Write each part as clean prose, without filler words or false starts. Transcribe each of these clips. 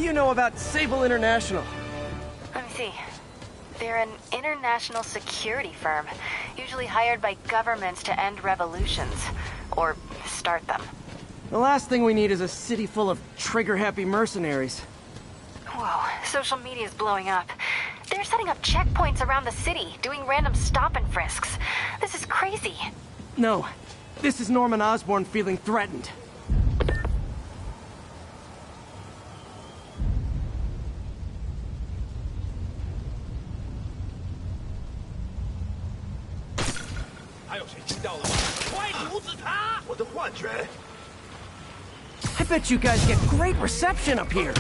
you know about Sable International? Let me see. They're an international security firm, usually hired by governments to end revolutions. Or start them. The last thing we need is a city full of trigger-happy mercenaries. Whoa, social media's blowing up. They're setting up checkpoints around the city, doing random stop and frisks. This is crazy. No, this is Norman Osborn feeling threatened. I bet you guys get great reception up here.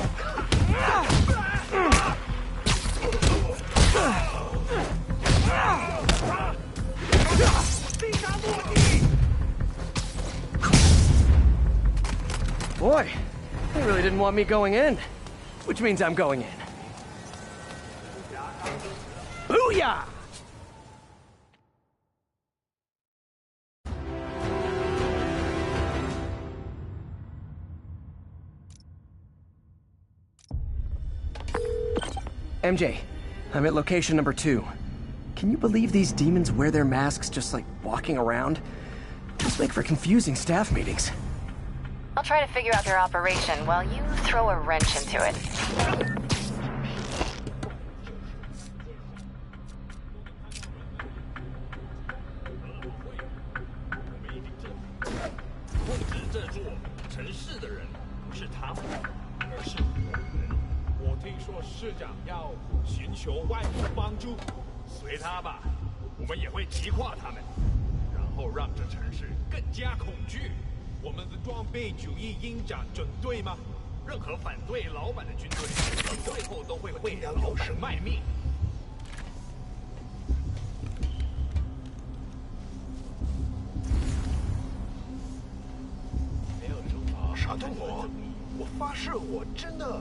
Boy, they really didn't want me going in. Which means I'm going in. Booyah! MJ, I'm at location number 2. Can you believe these demons wear their masks just like walking around? Just make for confusing staff meetings. I'll try to figure out their operation while you throw a wrench into it.傻动我，我发誓，我真的。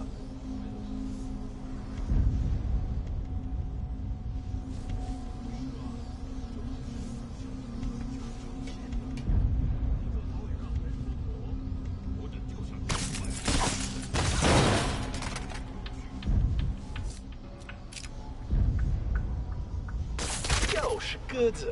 又是鸽子。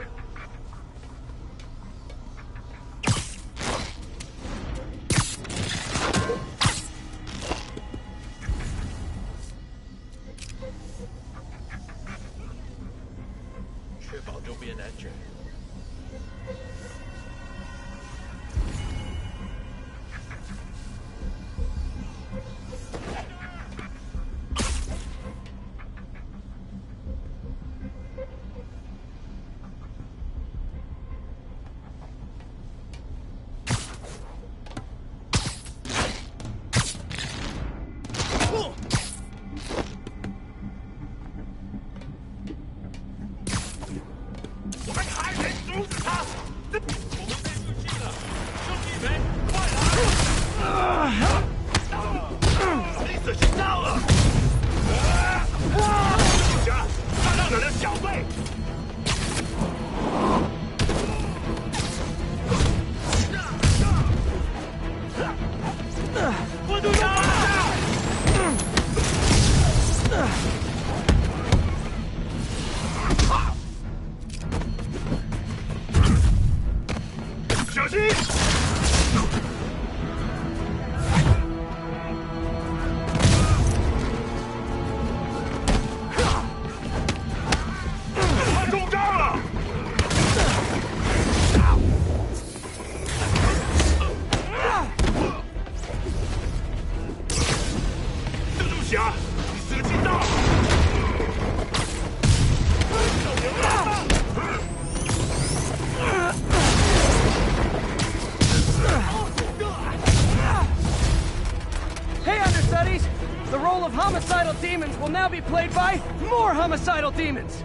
The role of homicidal demons will now be played by more homicidal demons!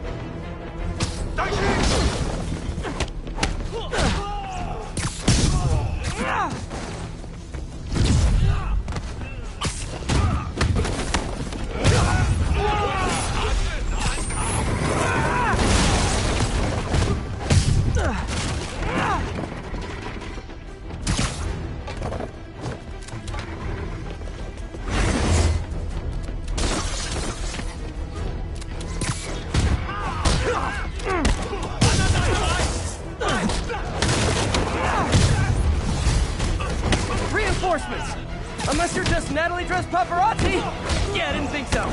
reinforcements! Unless you're just Natalie dressed paparazzi? Yeah, I didn't think so.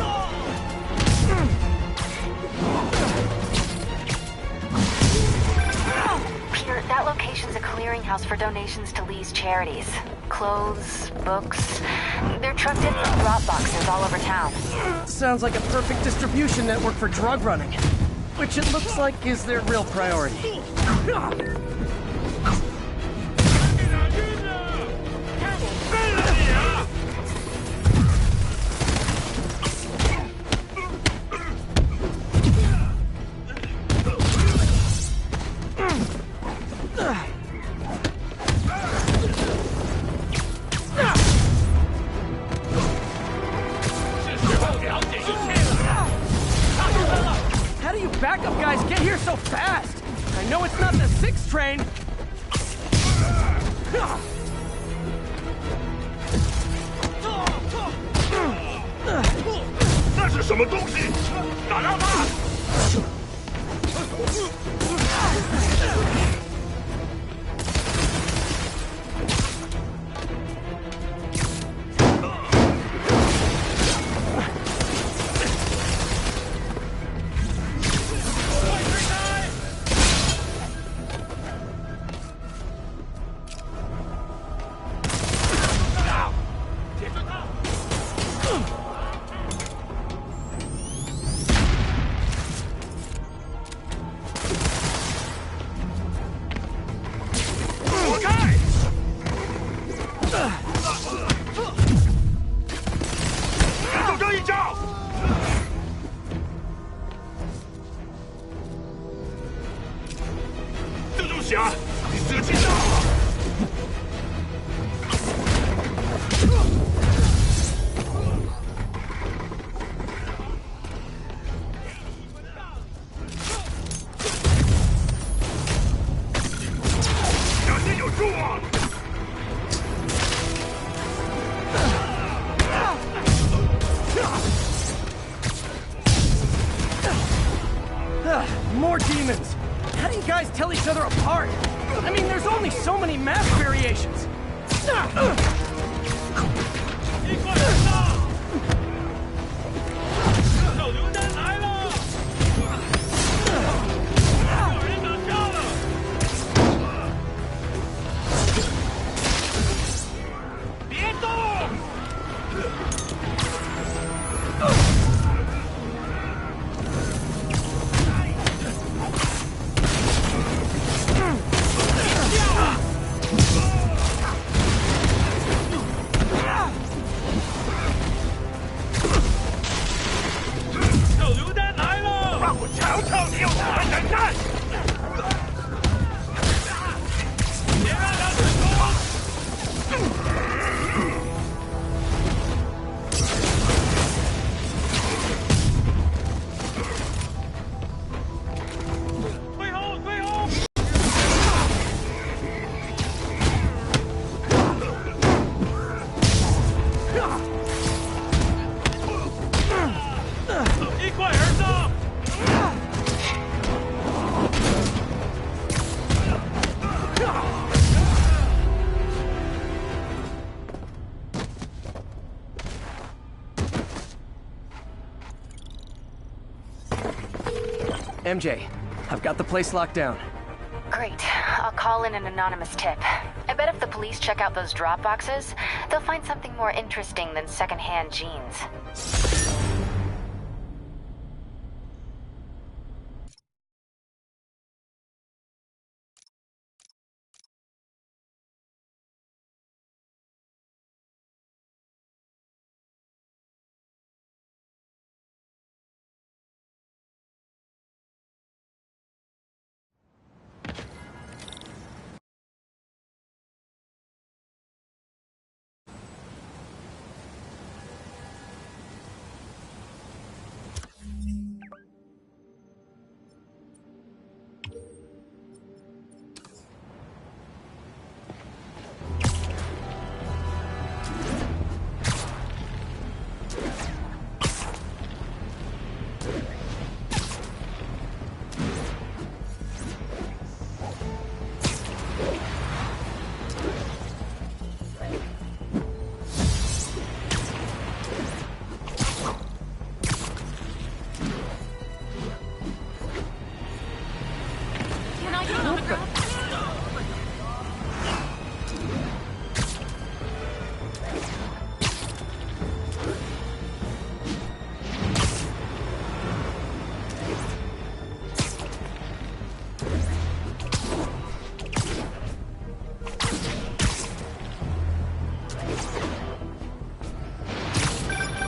Peter, that location's a clearinghouse for donations to Lee's charities. Clothes, books... They're trucked in from drop boxes all over town. Sounds like a perfect distribution network for drug running. Which it looks like is their real priority. How do you backup guys get here so fast? I know it's not the 6 train. 那是什么东西？打让他！More demons! How do you guys tell each other apart? I mean, there's only so many mask variations! 一块人到！手榴弹来了！有人打架了！别动！ MJ, I've got the place locked down. Great. I'll call in an anonymous tip. I bet if the police check out those drop boxes, they'll find something more interesting than secondhand jeans.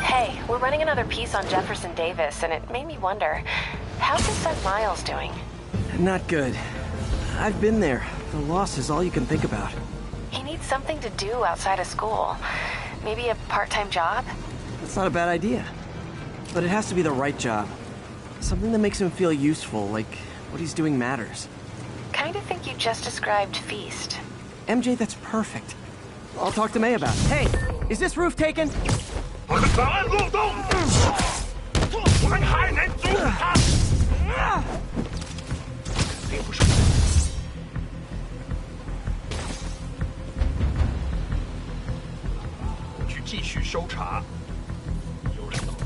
Hey, we're running another piece on Jefferson Davis, and it made me wonder, how's his son Miles doing? Not good. I've been there. The loss is all you can think about. He needs something to do outside of school. Maybe a part-time job? That's not a bad idea. But it has to be the right job. Something that makes him feel useful, like what he's doing matters. Kind of think you just described Feast. MJ, that's perfect. I'll talk to May about it. Hey, is this roof taken? 我的档案漏洞，我们还能阻止他。并不是。我去继续搜查。有人倒地，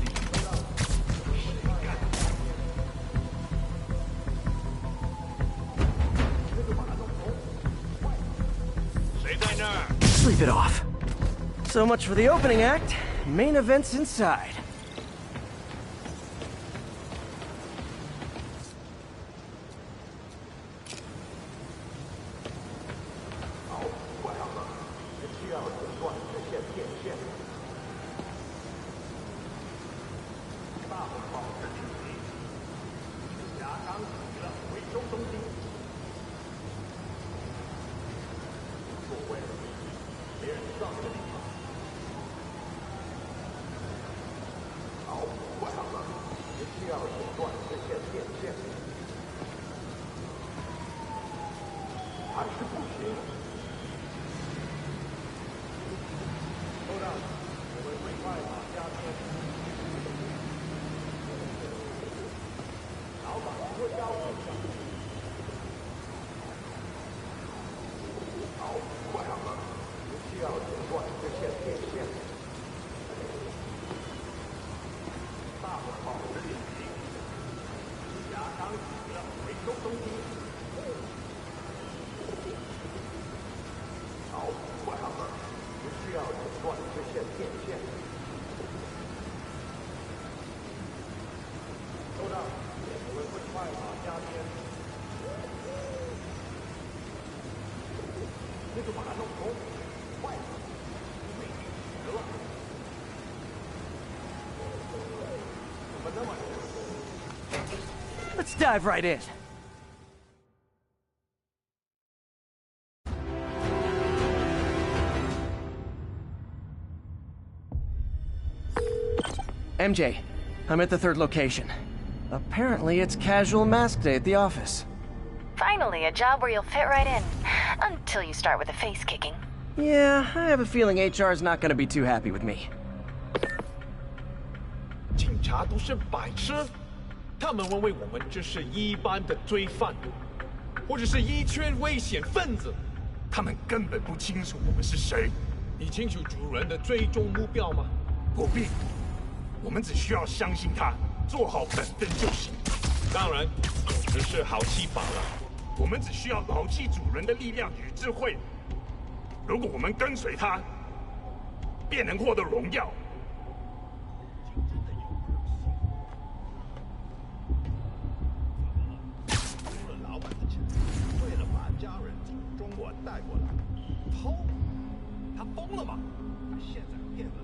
谁干的？谁在那儿？ Sleep it off. So much for the opening act. Main event's inside. Let's dive right in. MJ, I'm at the third location. Apparently it's casual mask day at the office. Finally, a job where you'll fit right in. Until you start with the face kicking. Yeah, I have a feeling HR's not gonna be too happy with me. 警察都是白痴，他们认为我们就是一般的罪犯，或者是一圈危险分子，他们根本不清楚我们是谁。你清楚主人的最终目标吗？不必，我们只需要相信他，做好本分就行。当然，有时是好戏罢了。我们只需要牢记主人的力量与智慧。如果我们跟随他，便能获得荣耀。 带过来，偷？他疯了吗？他现在骗了，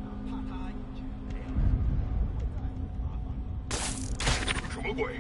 哪怕他以前没有，会再麻烦。什么鬼？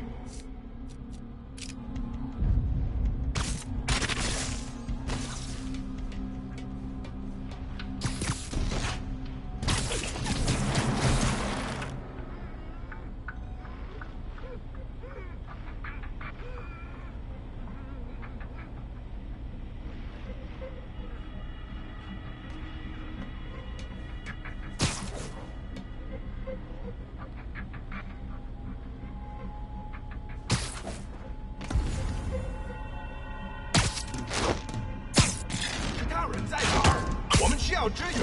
要支援。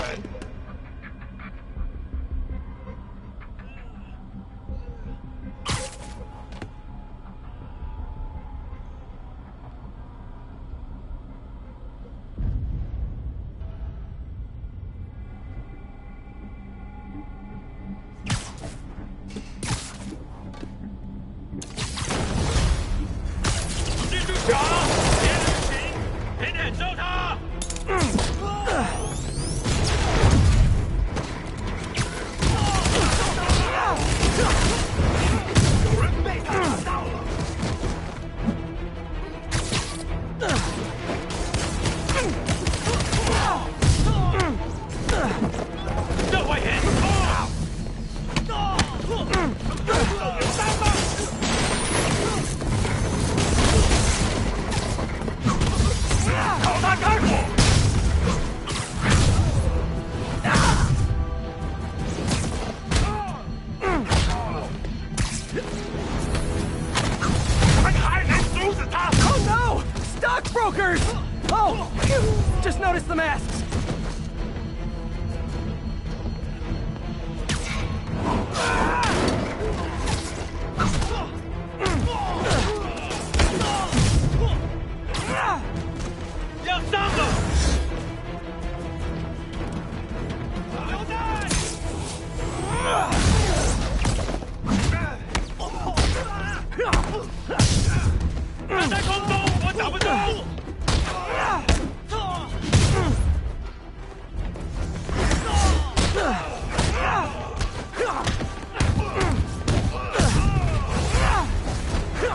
收他！有人被他打到了。这外人，手榴弹吗？靠他开火！我们还能阻止他 Oh no! Stockbrokers! Oh, phew. Just noticed the masks.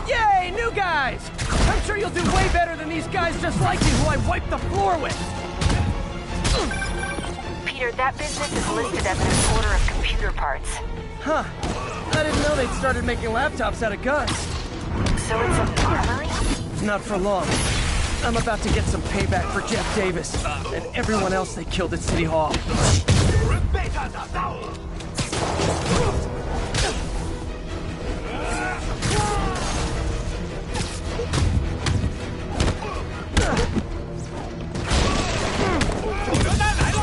Yay, new guys! I'm sure you'll do way better than these guys just like you who I wiped the floor with. Peter, that business is listed as an importer of computer parts. Huh. I didn't know they'd started making laptops out of guns. So it's an armory? Not for long. I'm about to get some payback for Jeff Davis and everyone else they killed at City Hall. 有人被他打到了。手榴弹来了！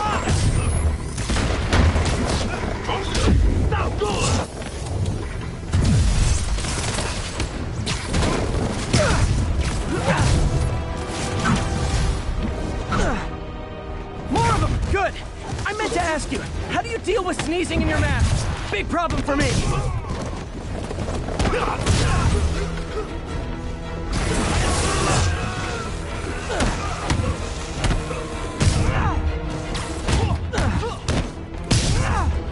挡住了！ More of them! Good! I meant to ask you, how do you deal with sneezing in your mask? Big problem for me!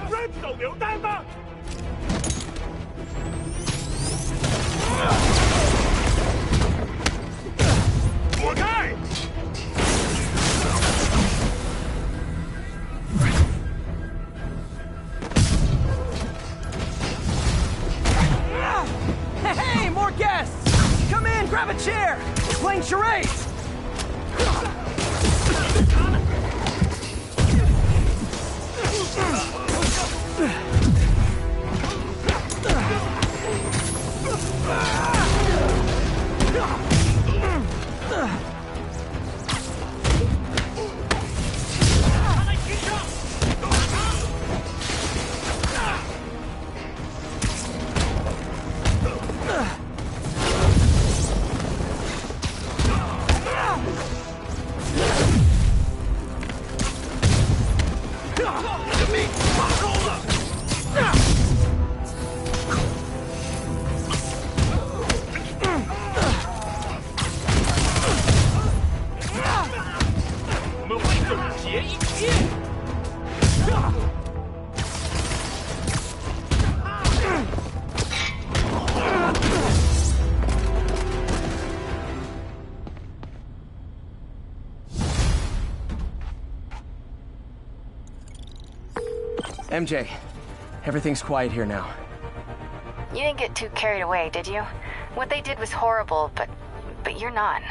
扔手榴弹吧！躲开！ Hey, more guests! Come in, grab a chair! We're playing charades! MJ, everything's quiet here now. You didn't get too carried away, did you? What they did was horrible, but you're not.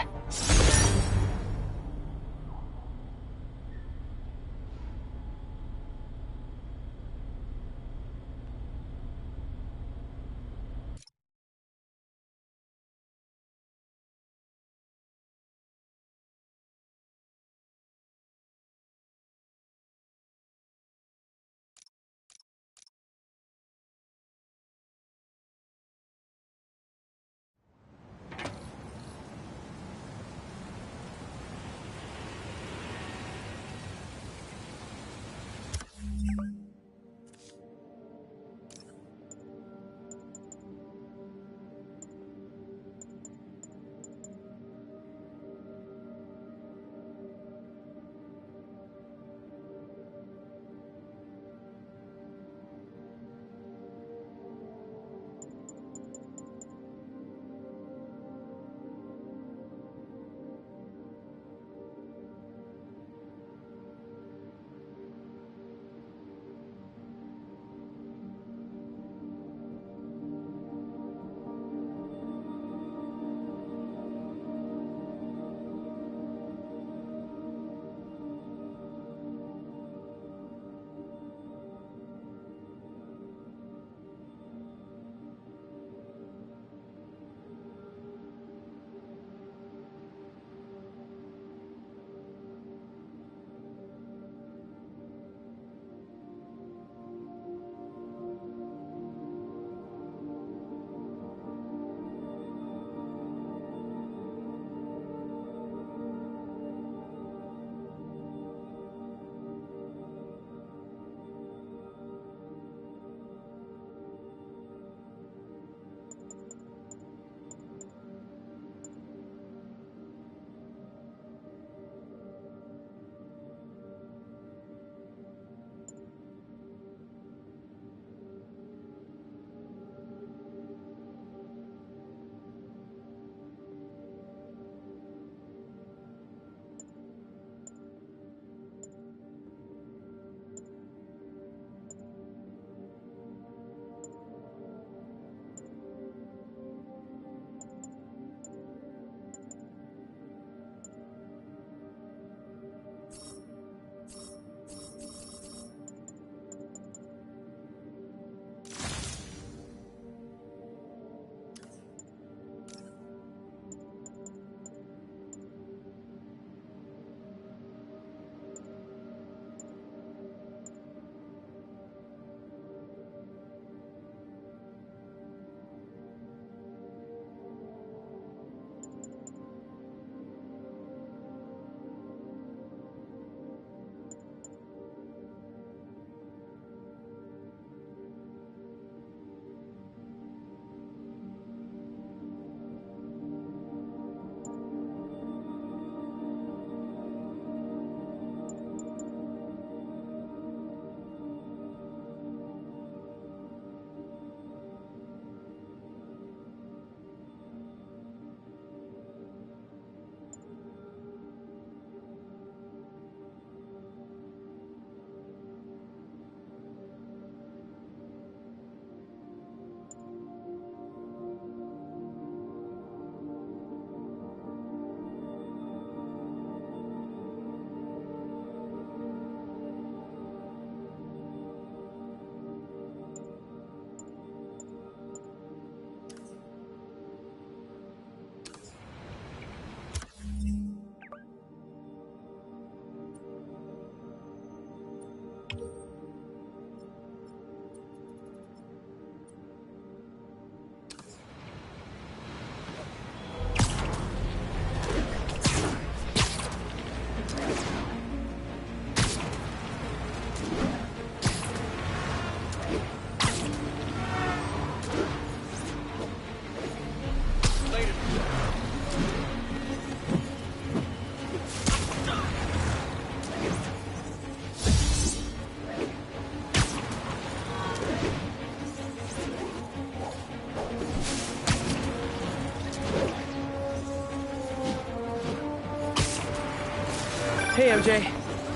Hey, MJ.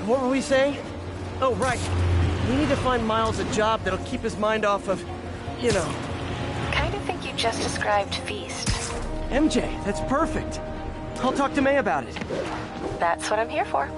What were we saying? Oh, right. We need to find Miles a job that'll keep his mind off of, you know... Kind of think you just described Feast. MJ, that's perfect. I'll talk to May about it. That's what I'm here for.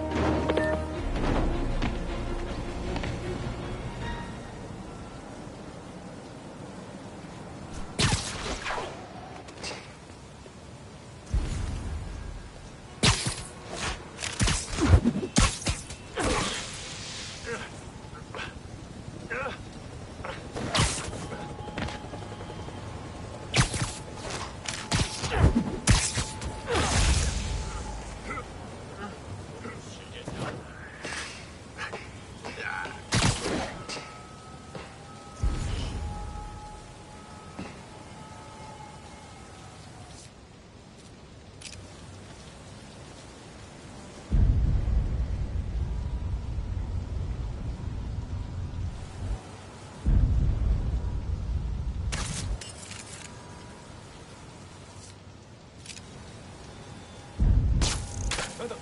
等等，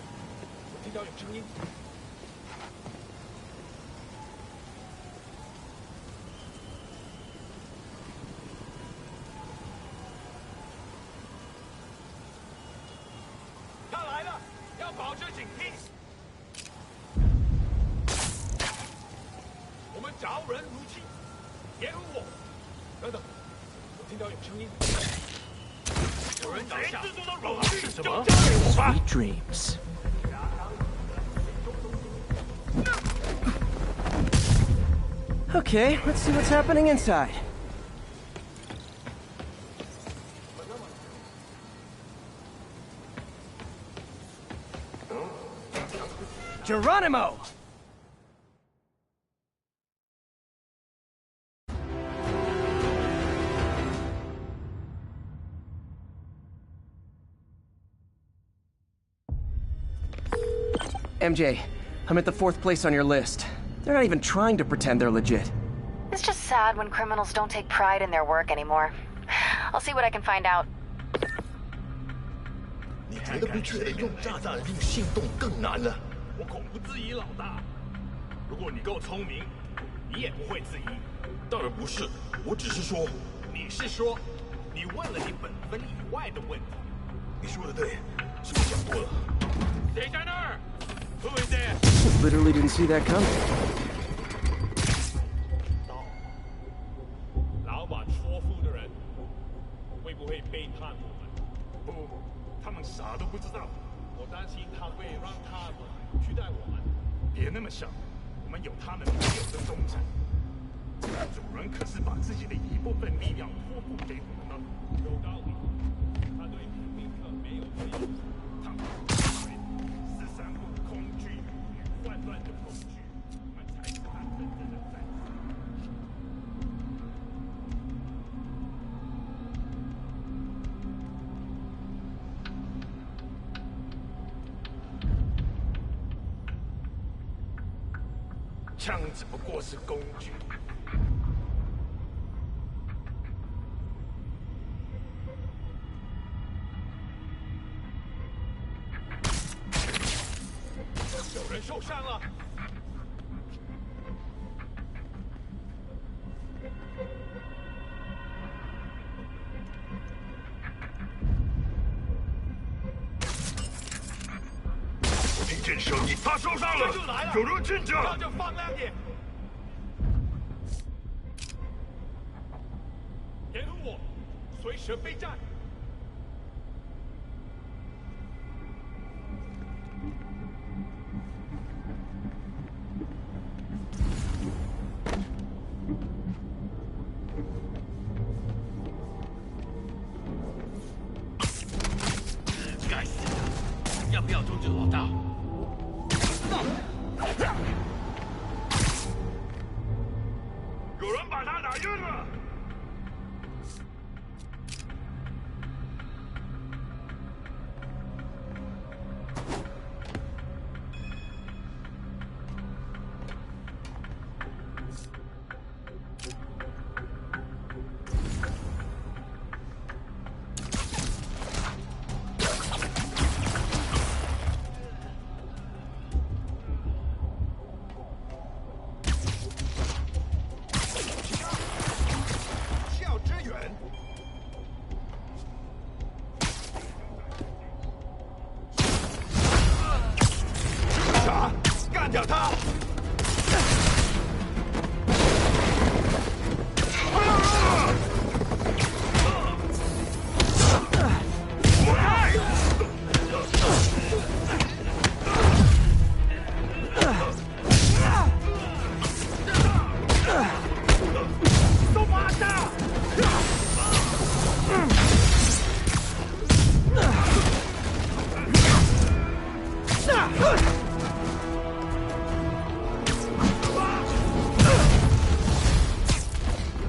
我听到有声音。他来了，要保持警惕。我们找人如期，掩护我。等等，我听到有声音。有人倒下，是什么？ Sweet dreams. Okay, let's see what's happening inside. Geronimo! MJ, I'm at the 4th place on your list. They're not even trying to pretend they're legit. It's just sad when criminals don't take pride in their work anymore. I'll see what I can find out. 你觉得不觉得用炸弹令心动更难了？我恐不质疑老大。如果你够聪明，你也不会质疑。当然不是，我只是说，你是说，你问了你本分以外的问题。你说的对，是我想多了。谁在那儿？ Who is there? Literally didn't see that coming. 老板说服的人会不会背叛我们？不，他们啥都不知道。我担心他会让他们取代我们。别那么想，我们有他们没有的忠诚。主人可是把自己的一部分力量托付给我们的。有道理。他对平民客没有威胁，他们13部空军与混乱的工具，我们才是他真正的战士。 枪只不过是工具。有人受伤了。我听见声音，他受伤了，有人进去，那就放亮点。掩护我，随时备战。 该死的！要不要阻止老大？有人把他打晕了。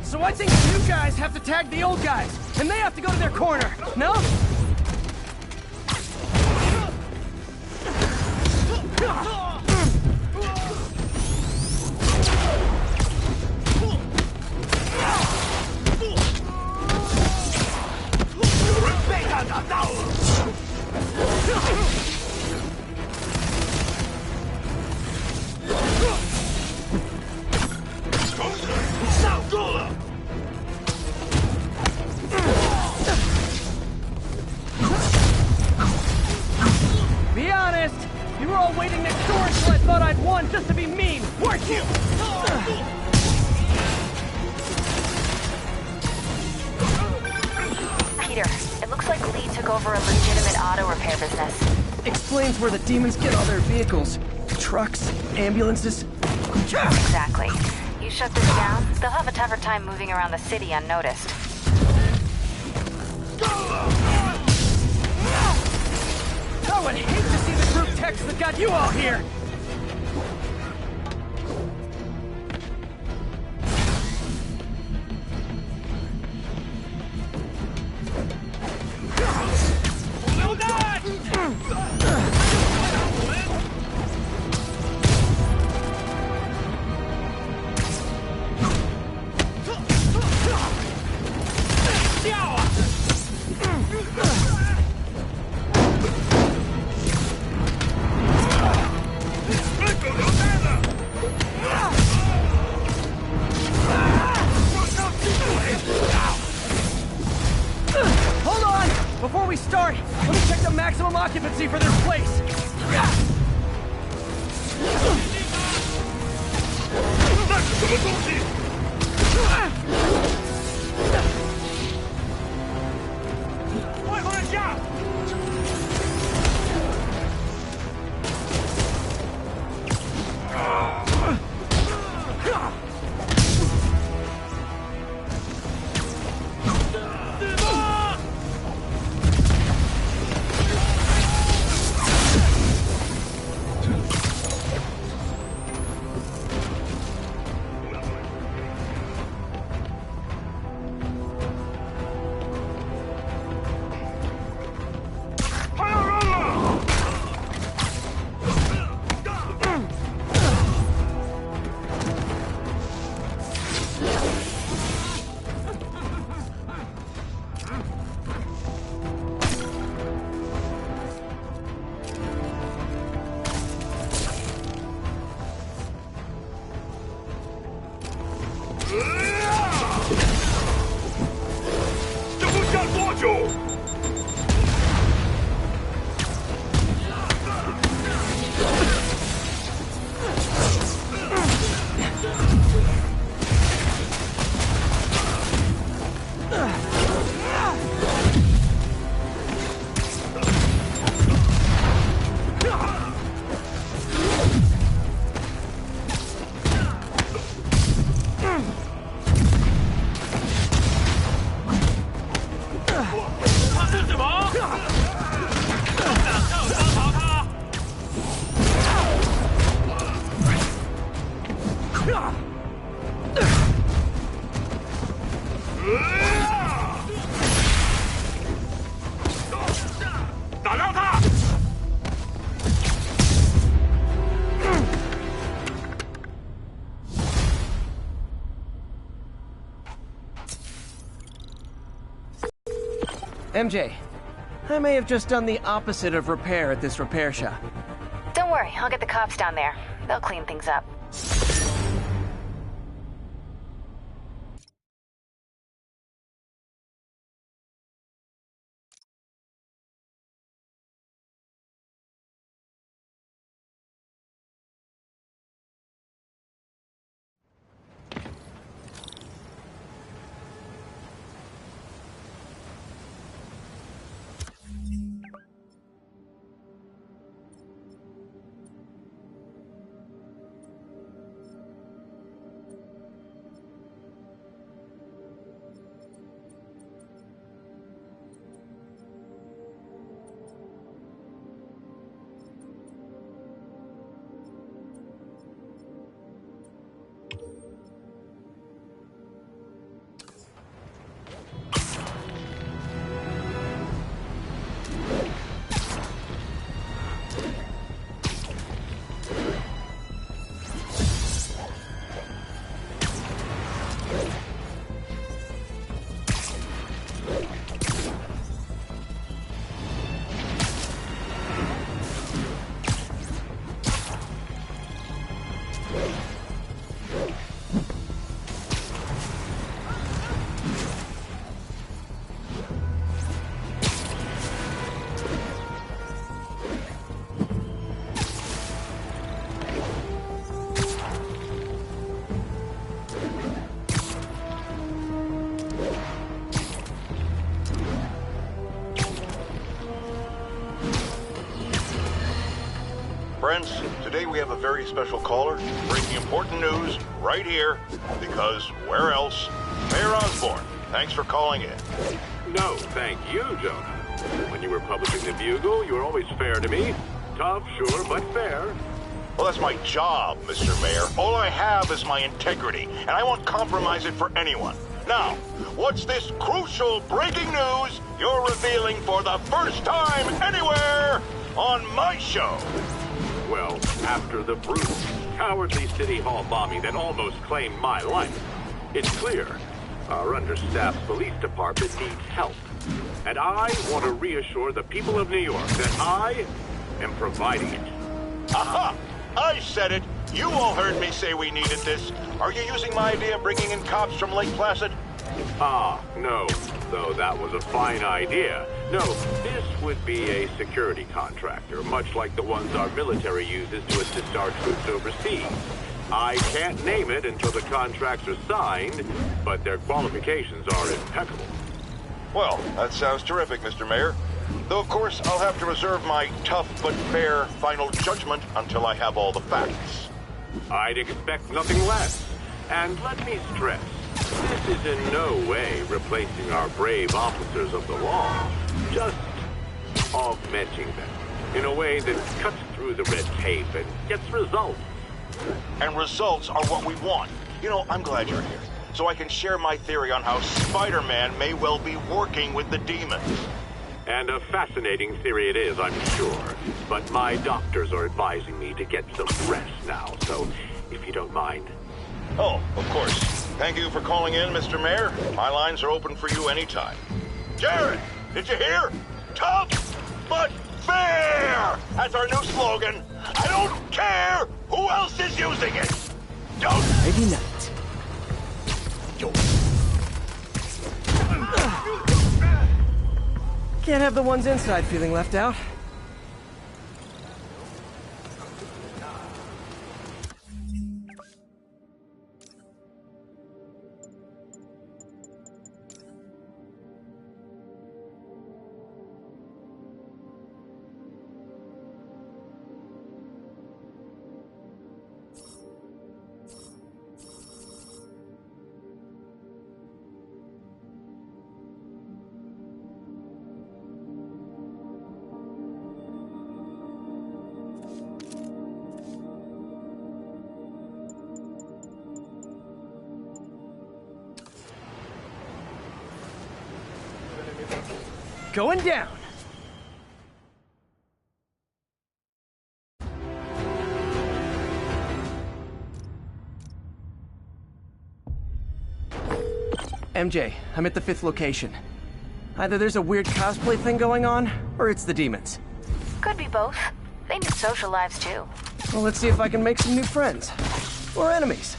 So I think the new guys have to tag the old guys, and they have to go to their corner, no? Be honest, you were all waiting next door until I thought I'd won just to be mean, weren't you? Peter, it looks like Lee took over a legitimate auto repair business. Explains where the demons get all their vehicles. Trucks, ambulances. Exactly. You shut this down, they'll have a tougher time moving around the city unnoticed. I would hate to see the group text that got you all here! Hold on! Before we start, let me check the maximum occupancy for this place! MJ, I may have just done the opposite of repair at this repair shop. Don't worry, I'll get the cops down there. They'll clean things up. Friends, today we have a very special caller breaking important news right here, because where else? Mayor Osborne, thanks for calling in. No, thank you, Jonah. When you were publishing the Bugle, you were always fair to me. Tough, sure, but fair. Well, that's my job, Mr. Mayor. All I have is my integrity, and I won't compromise it for anyone. Now, what's this crucial breaking news you're revealing for the first time anywhere on my show? Well, after the brutal, cowardly City Hall bombing that almost claimed my life, it's clear our understaffed police department needs help. And I want to reassure the people of New York that I am providing it. Aha! I said it! You all heard me say we needed this. Are you using my idea of bringing in cops from Lake Placid? No. Though that was a fine idea. No, this would be a security contractor, much like the ones our military uses to assist our troops overseas. I can't name it until the contracts are signed, but their qualifications are impeccable. Well, that sounds terrific, Mr. Mayor. Though, of course, I'll have to reserve my tough but fair final judgment until I have all the facts. I'd expect nothing less. And let me stress, this is in no way replacing our brave officers of the law, just augmenting them in a way that cuts through the red tape and gets results. And results are what we want. You know, I'm glad you're here, so I can share my theory on how Spider-Man may well be working with the demons. And a fascinating theory it is, I'm sure. But my doctors are advising me to get some rest now, so if you don't mind. Oh, of course. Thank you for calling in, Mr. Mayor. My lines are open for you anytime. Jared, did you hear? Tough, but fair! That's our new slogan. I don't care who else is using it. Don't... Maybe not. Can't have the ones inside feeling left out. Going down. MJ, I'm at the 5th location. Either there's a weird cosplay thing going on, or it's the demons. Could be both. They need social lives too. Well, let's see if I can make some new friends. Or enemies.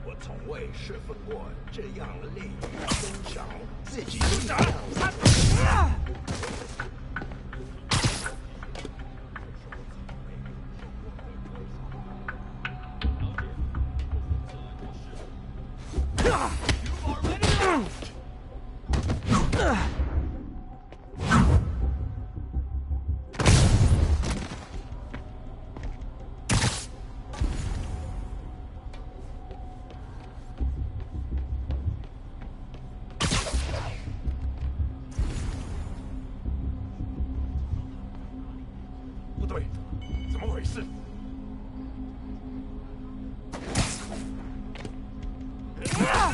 我从未释放过这样利益分晓，自己去拿。不对，怎么回事？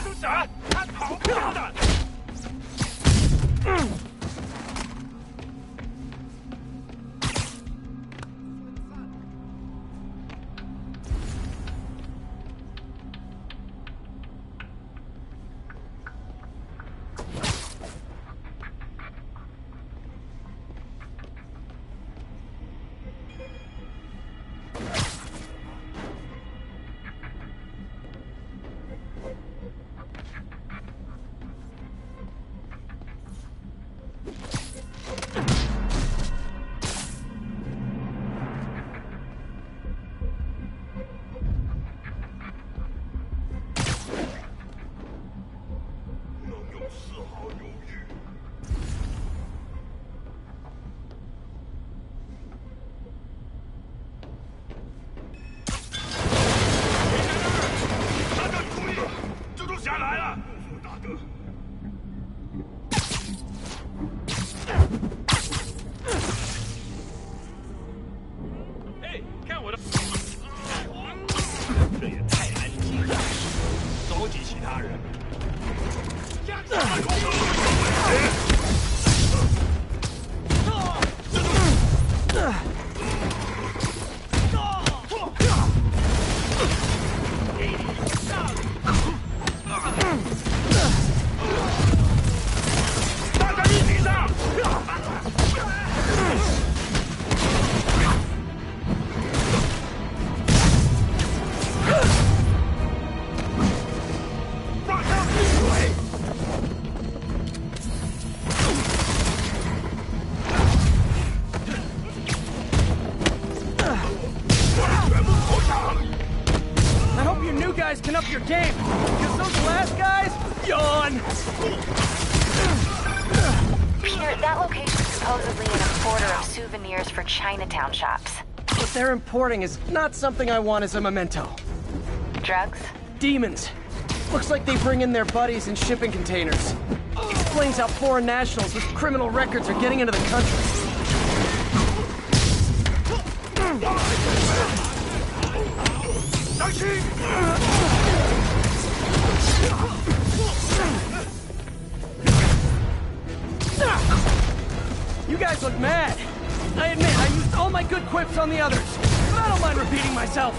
住手！他逃不了的。up your game, because those last guys, yawn! Peter, that location's supposedly an importer of souvenirs for Chinatown shops. What they're importing is not something I want as a memento. Drugs? Demons. Looks like they bring in their buddies in shipping containers. Explains how foreign nationals with criminal records are getting into the country. You guys look mad. I admit, I used all my good quips on the others, but I don't mind repeating myself.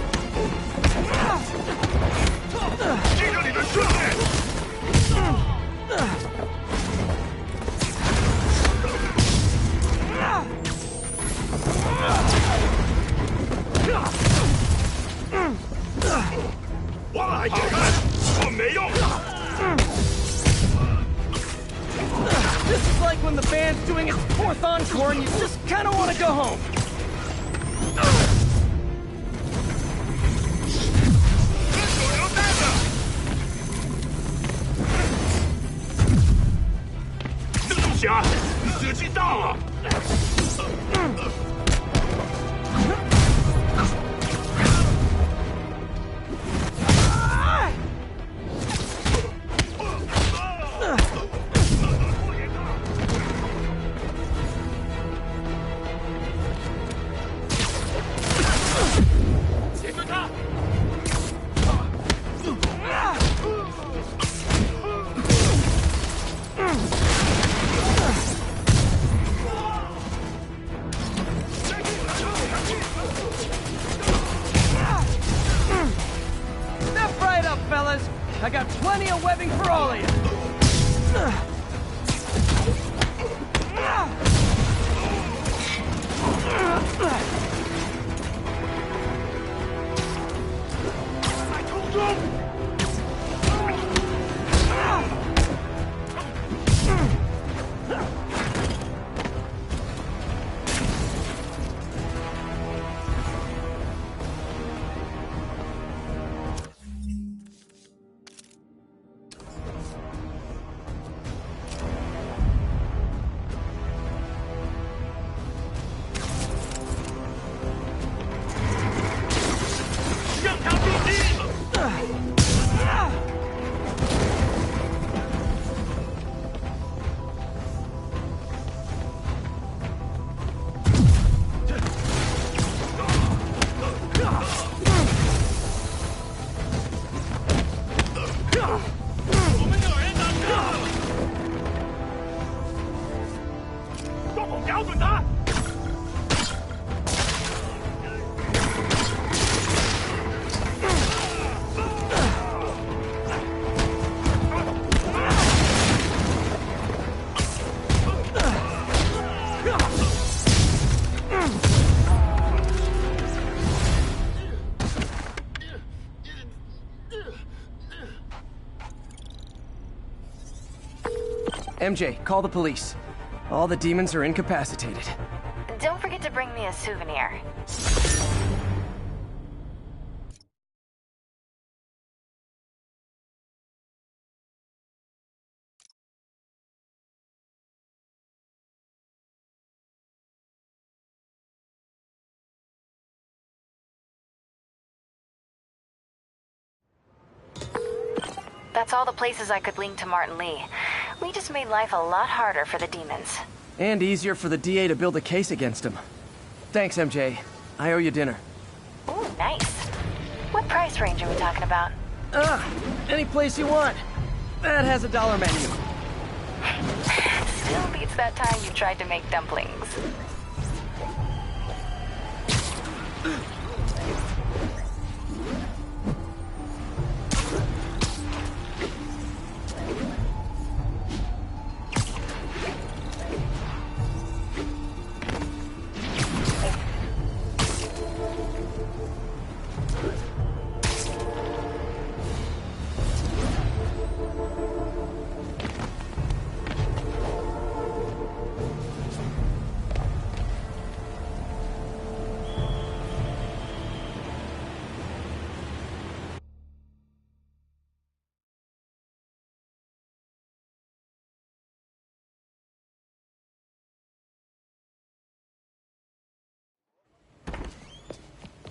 This is like when the band's doing its fourth encore and you just kind of want to go home. Step right up, fellas. I got plenty of webbing for all of you. I told you! MJ, call the police. All the demons are incapacitated. Don't forget to bring me a souvenir. That's all the places I could link to Martin Lee. We just made life a lot harder for the demons. And easier for the DA to build a case against him. Thanks, MJ. I owe you dinner. Ooh, nice. What price range are we talking about? Any place you want. That has a $1 menu. Still beats that time you tried to make dumplings.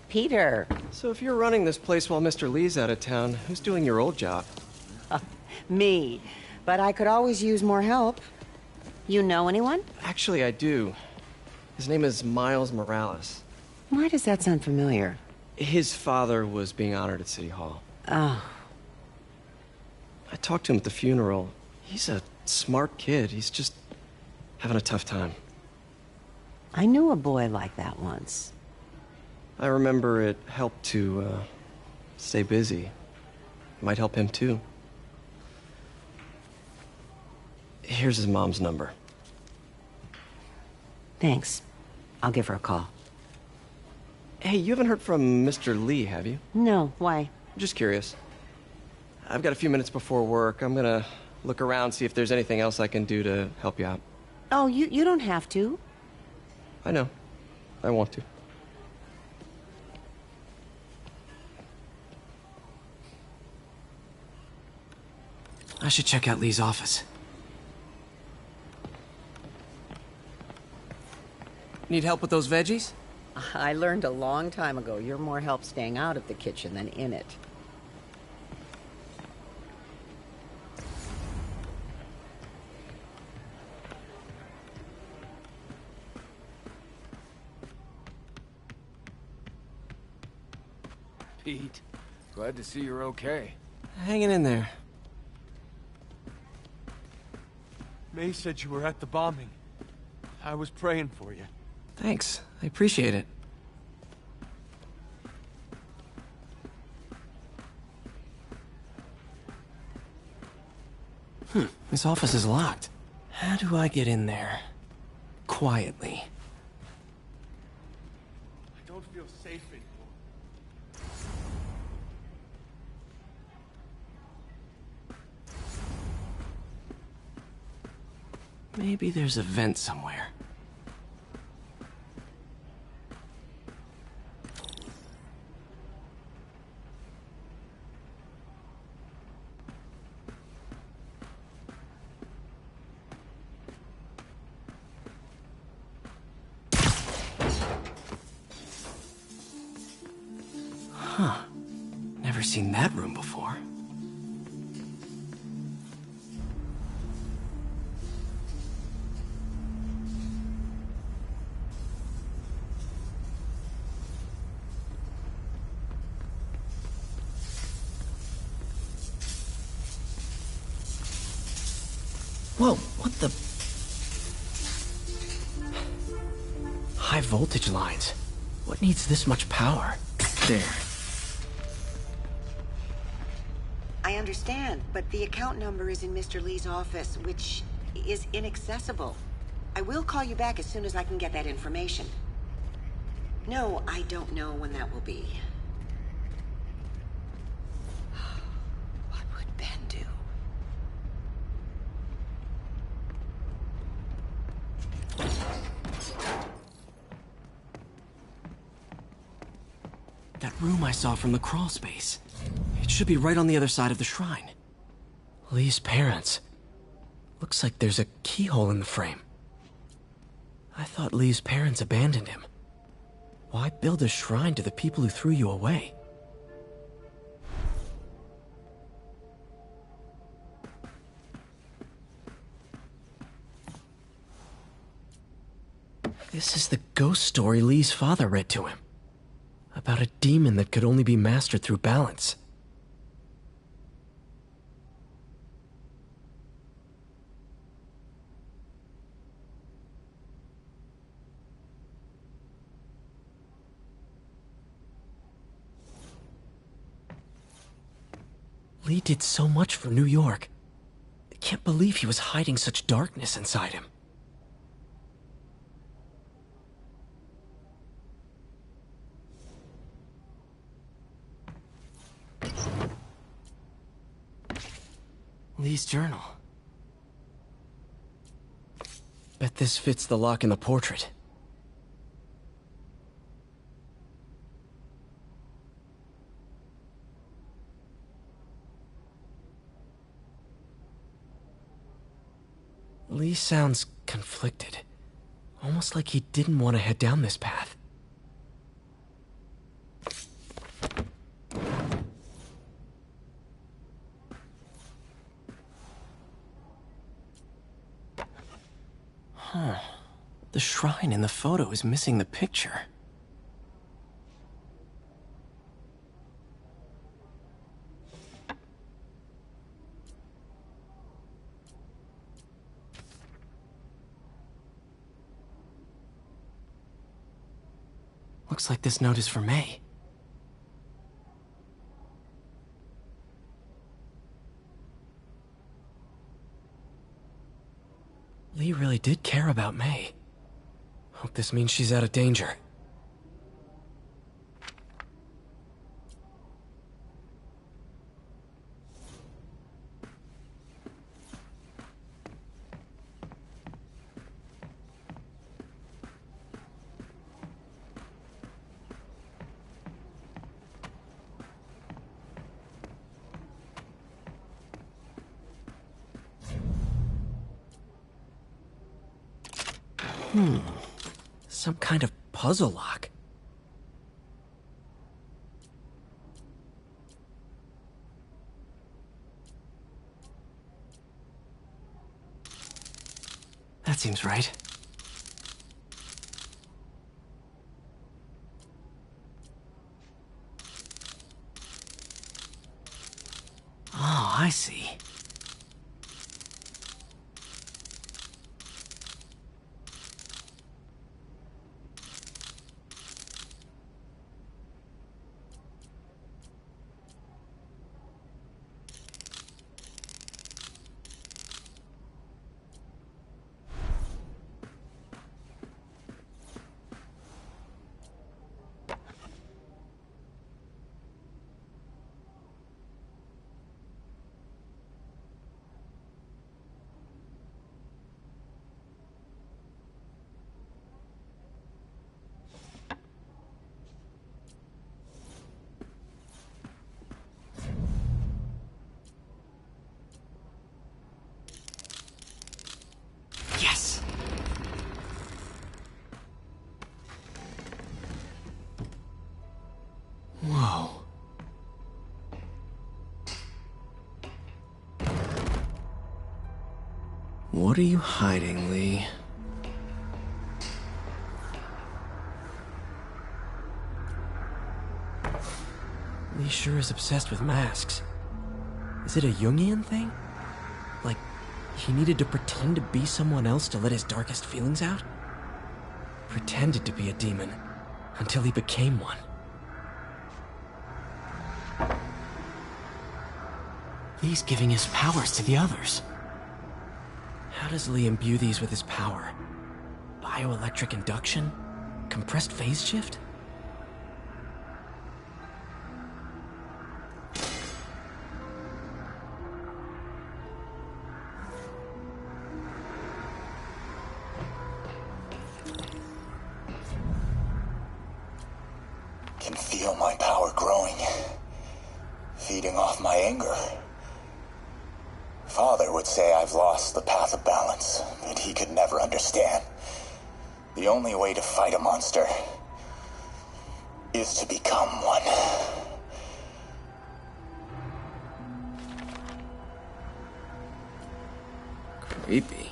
Peter. So if you're running this place while Mr. Lee's out of town, who's doing your old job? Me. But I could always use more help. You know anyone? Actually, I do. His name is Miles Morales. Why does that sound familiar? His father was being honored at City Hall. Oh. I talked to him at the funeral. He's a smart kid. He's just having a tough time. I knew a boy like that once. I remember it helped to, stay busy. Might help him, too. Here's his mom's number. Thanks. I'll give her a call. Hey, you haven't heard from Mr. Lee, have you? No, why? Just curious. I've got a few minutes before work. I'm gonna look around, see if there's anything else I can do to help you out. Oh, you don't have to. I know. I want to. I should check out Lee's office. Need help with those veggies? I learned a long time ago you're more help staying out of the kitchen than in it. Pete, glad to see you're okay. Hanging in there. May said you were at the bombing. I was praying for you. Thanks. I appreciate it. This office is locked. How do I get in there? Quietly. I don't feel safe anymore. Maybe there's a vent somewhere. Huh. Never seen that room before. Whoa, what the? High voltage lines. What needs this much power? There. I understand, but the account number is in Mr. Lee's office, which is inaccessible. I will call you back as soon as I can get that information. No, I don't know when that will be. What would Ben do? That room I saw from the crawl space. It should be right on the other side of the shrine. Lee's parents. Looks like there's a keyhole in the frame. I thought Lee's parents abandoned him. Why build a shrine to the people who threw you away? This is the ghost story Lee's father read to him. About a demon that could only be mastered through balance. Lee did so much for New York. I can't believe he was hiding such darkness inside him. Lee's journal. Bet this fits the lock in the portrait. Lee sounds conflicted. Almost like he didn't want to head down this path. The shrine in the photo is missing the picture. Looks like this note is for May. Lee really did care about May. Hope this means she's out of danger. Some kind of puzzle lock. That seems right. Oh, I see. Yes! Whoa. What are you hiding, Lee? Lee sure is obsessed with masks. Is it a Jungian thing? Like, he needed to pretend to be someone else to let his darkest feelings out? Pretended to be a demon, until he became one. Lee's giving his powers to the others. How does Lee imbue these with his power? Bioelectric induction? Compressed phase shift? Can feel my power growing, feeding off my anger. Father would say I've lost the path of balance, but he could never understand. The only way to fight a monster is to become one. Creepy.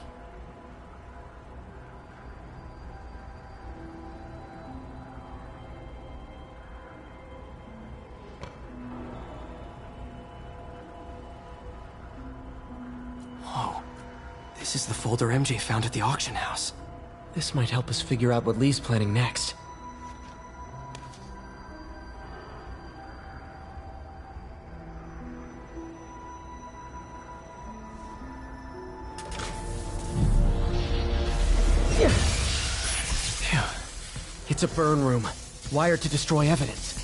Whoa. This is the folder MJ found at the auction house. This might help us figure out what Lee's planning next. Phew. It's a burn room, wired to destroy evidence.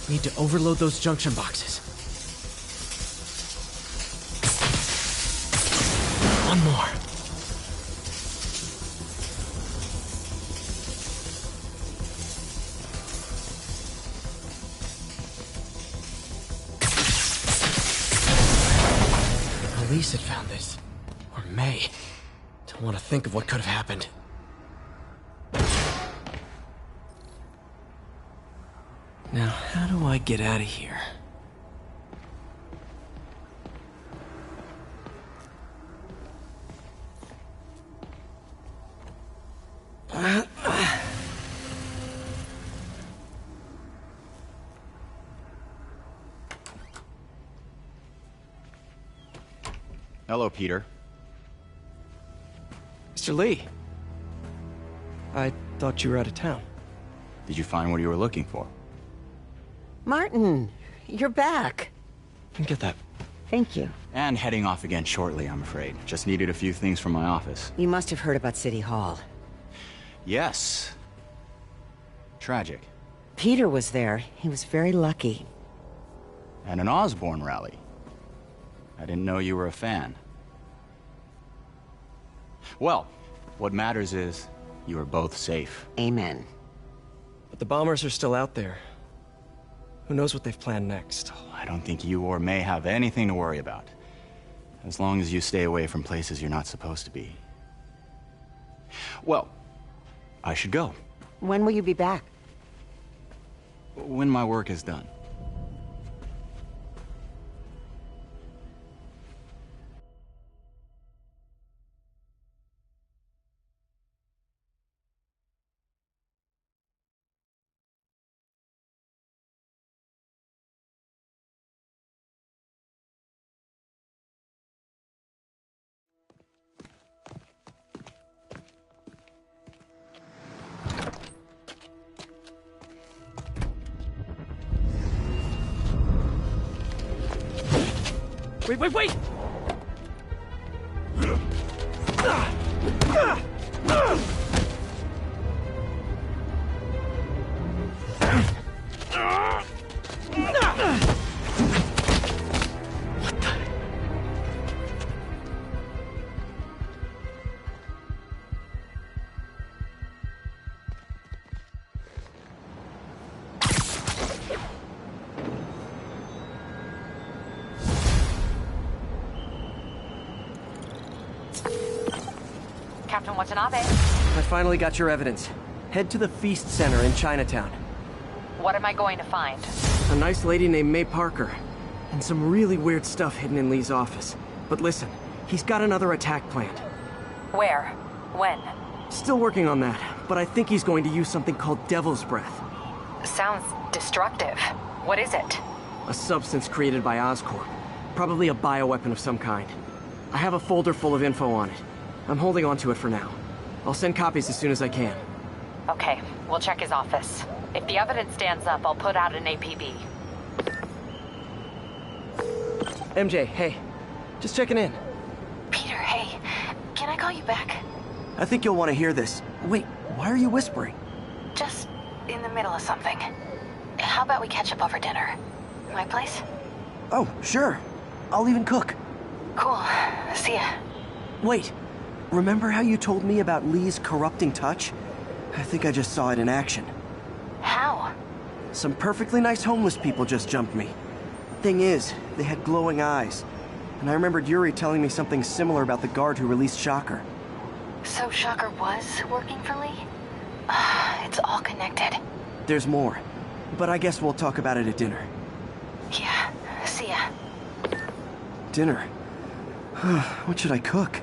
Need to overload those junction boxes. Elise had found this. Or May. Don't want to think of what could have happened. Now, how do I get out of here? Hello, Peter. Mr. Lee. I thought you were out of town. Did you find what you were looking for? Martin, you're back. Get that. Thank you. And heading off again shortly, I'm afraid. Just needed a few things from my office. You must have heard about City Hall. Yes. Tragic. Peter was there. He was very lucky. And an Osborne rally. I didn't know you were a fan. Well, what matters is you are both safe. Amen. But the bombers are still out there. Who knows what they've planned next? I don't think you or May have anything to worry about. As long as you stay away from places you're not supposed to be. Well, I should go. When will you be back? When my work is done. Wait! Captain Watanabe. I finally got your evidence. Head to the Feast Center in Chinatown. What am I going to find? A nice lady named May Parker. And some really weird stuff hidden in Lee's office. But listen, he's got another attack planned. Where? When? Still working on that, but I think he's going to use something called Devil's Breath. Sounds destructive. What is it? A substance created by Oscorp. Probably a bioweapon of some kind. I have a folder full of info on it. I'm holding on to it for now. I'll send copies as soon as I can. Okay, we'll check his office. If the evidence stands up, I'll put out an APB. MJ, hey. Just checking in. Peter, hey. Can I call you back? I think you'll want to hear this. Wait, why are you whispering? Just in the middle of something. How about we catch up over dinner? My place? Oh, sure. I'll even cook. Cool. See ya. Wait. Remember how you told me about Lee's corrupting touch? I think I just saw it in action. How? Some perfectly nice homeless people just jumped me. Thing is, they had glowing eyes. And I remembered Yuri telling me something similar about the guard who released Shocker. So Shocker was working for Lee? It's all connected. There's more. But I guess we'll talk about it at dinner. Yeah. See ya. Dinner? What should I cook?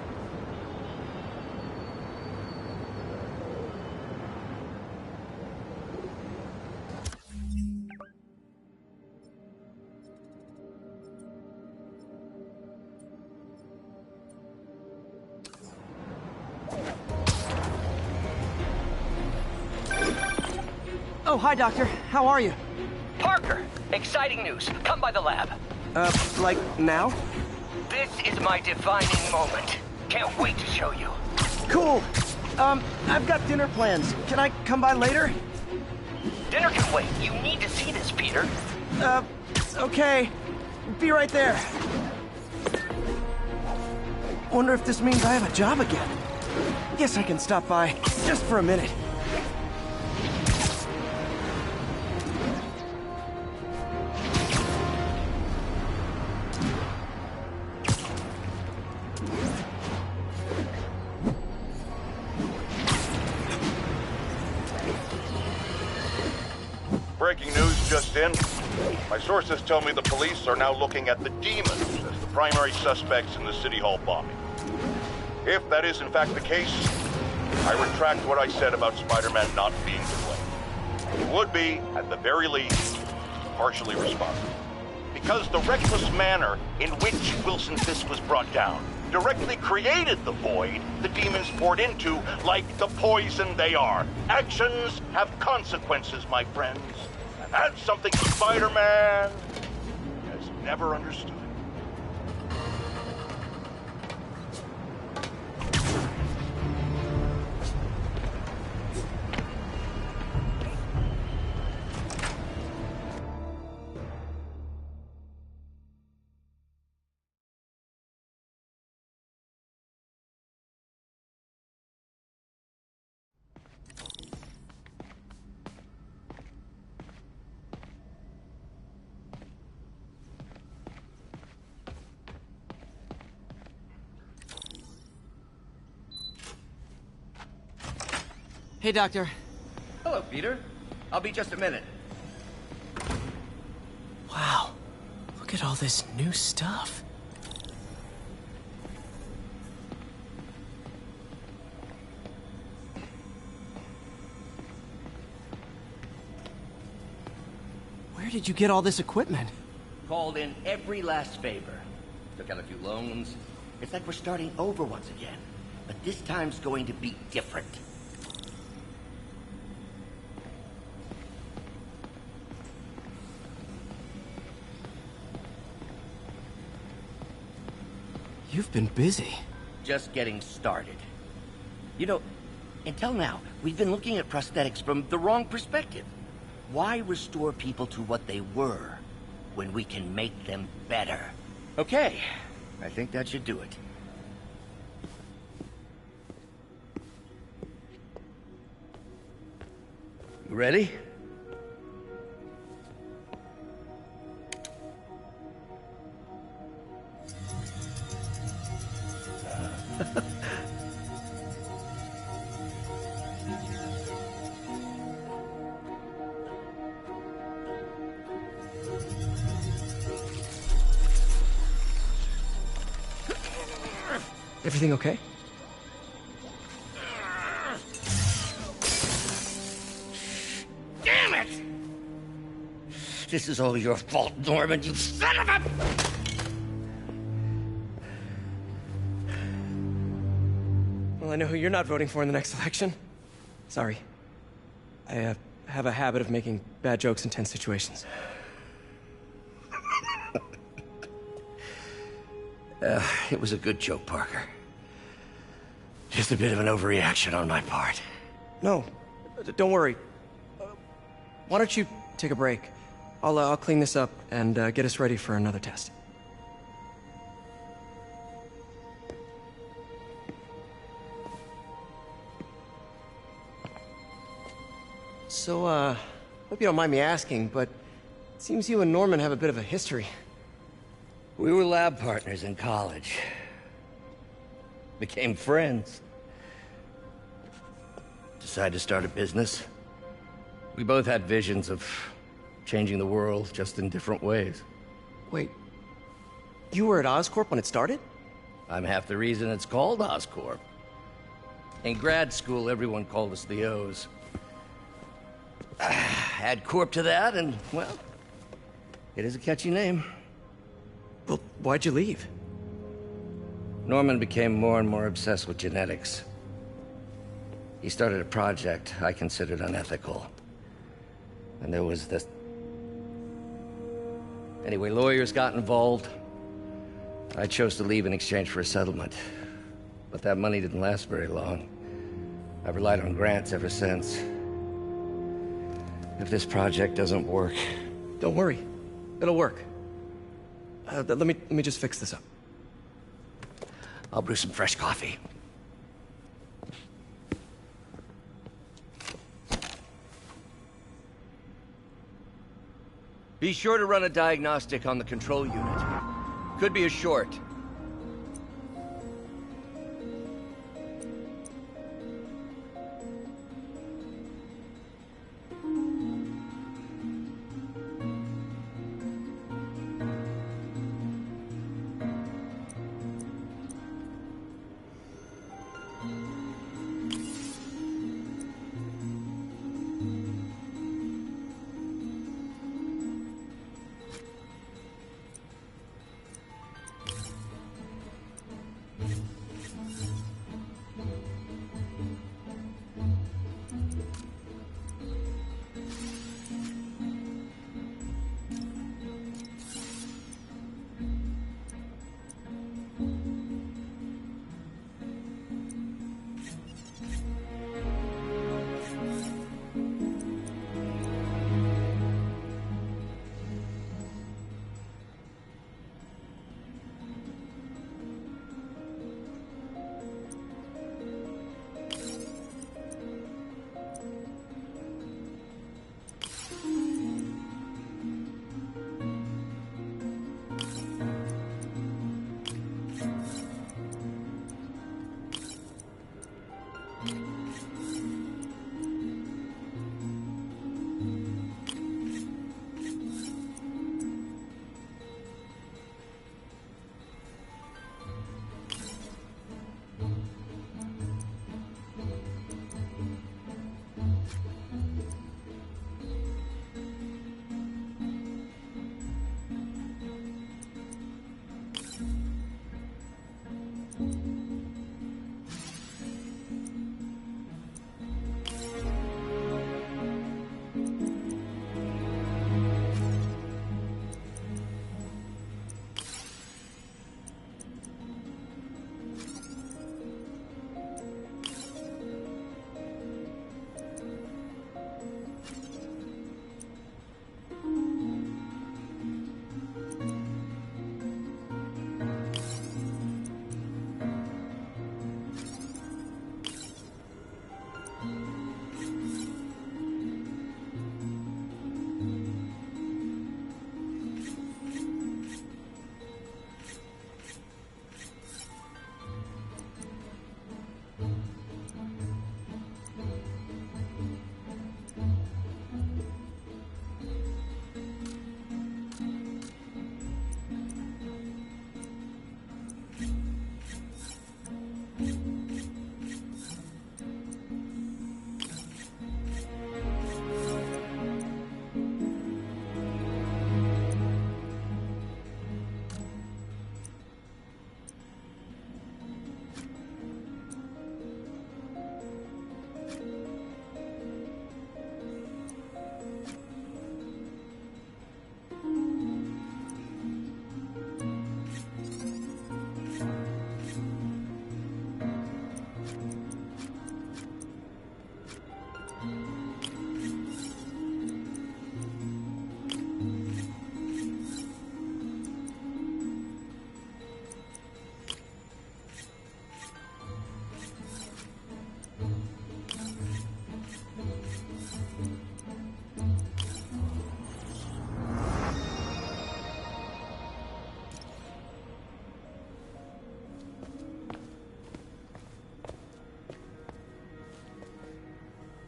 Oh, hi, Doctor. How are you? Parker, exciting news. Come by the lab. Like now? This is my defining moment. Can't wait to show you. Cool. I've got dinner plans. Can I come by later? Dinner can wait. You need to see this, Peter. Okay. Be right there. Wonder if this means I have a job again. Guess I can stop by, just for a minute. breaking news just in. My sources tell me the police are now looking at the demons as the primary suspects in the City Hall bombing. If that is in fact the case, I retract what I said about Spider-Man not being to blame. He would be, at the very least, partially responsible. Because the reckless manner in which Wilson Fisk was brought down directly created the void the demons poured into, like the poison they are. Actions have consequences, my friends. And that's something Spider-Man has never understood. Hey, Doctor. Hello, Peter. I'll be just a minute. Wow. Look at all this new stuff. Where did you get all this equipment? Called in every last favor. Took out a few loans. It's like we're starting over once again. But this time's going to be different. You've been busy. Just getting started. You know, until now, we've been looking at prosthetics from the wrong perspective. Why restore people to what they were when we can make them better? Okay, I think that should do it. You ready? Everything okay? Damn it! This is all your fault, Norman, you son of a... Well, I know who you're not voting for in the next election. Sorry. I have a habit of making bad jokes in tense situations. It was a good joke, Parker. Just a bit of an overreaction on my part. No, don't worry. Why don't you take a break? I'll clean this up and get us ready for another test. So, hope you don't mind me asking, but it seems you and Norman have a bit of a history. We were lab partners in college. Became friends. Decided to start a business. We both had visions of changing the world, just in different ways. Wait, you were at Oscorp when it started? I'm half the reason it's called Oscorp. In grad school, everyone called us the O's. Add Corp to that, and, well, it is a catchy name. Well, why'd you leave? Norman became more and more obsessed with genetics. He started a project I considered unethical. And there was this... Anyway, lawyers got involved. I chose to leave in exchange for a settlement. But that money didn't last very long. I've relied on grants ever since. If this project doesn't work... Don't worry. It'll work. Let me just fix this up. I'll brew some fresh coffee. Be sure to run a diagnostic on the control unit. Could be a short.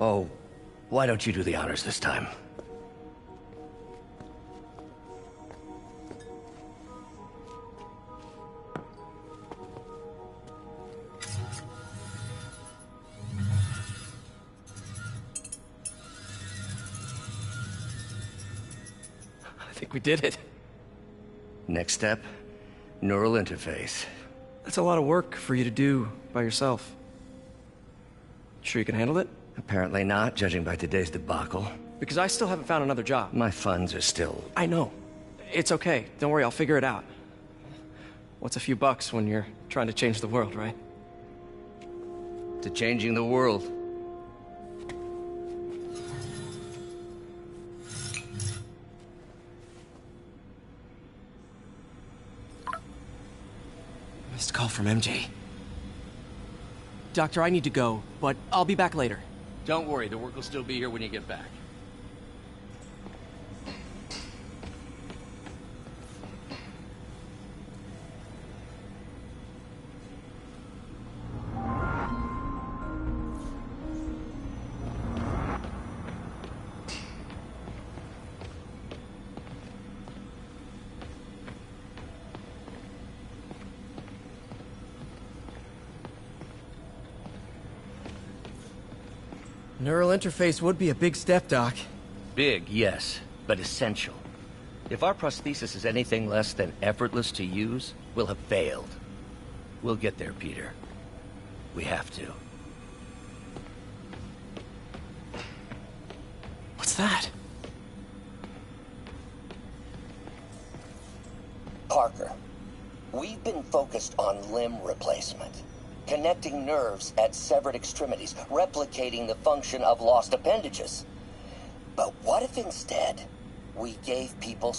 Oh, why don't you do the honors this time? I think we did it. Next step, neural interface. That's a lot of work for you to do by yourself. Sure you can handle it? Apparently not, judging by today's debacle. Because I still haven't found another job. My funds are still... I know. It's okay. Don't worry, I'll figure it out. What's a few bucks when you're trying to change the world, right? to changing the world. Missed call from MJ. Doctor, I need to go, but I'll be back later. Don't worry, the work will still be here when you get back. Neural interface would be a big step, Doc. Big, yes, but essential. If our prosthesis is anything less than effortless to use, we'll have failed. We'll get there, Peter. We have to. What's that? Parker, we've been focused on limb replacement. Connecting nerves at severed extremities, replicating the function of lost appendages. But what if instead we gave people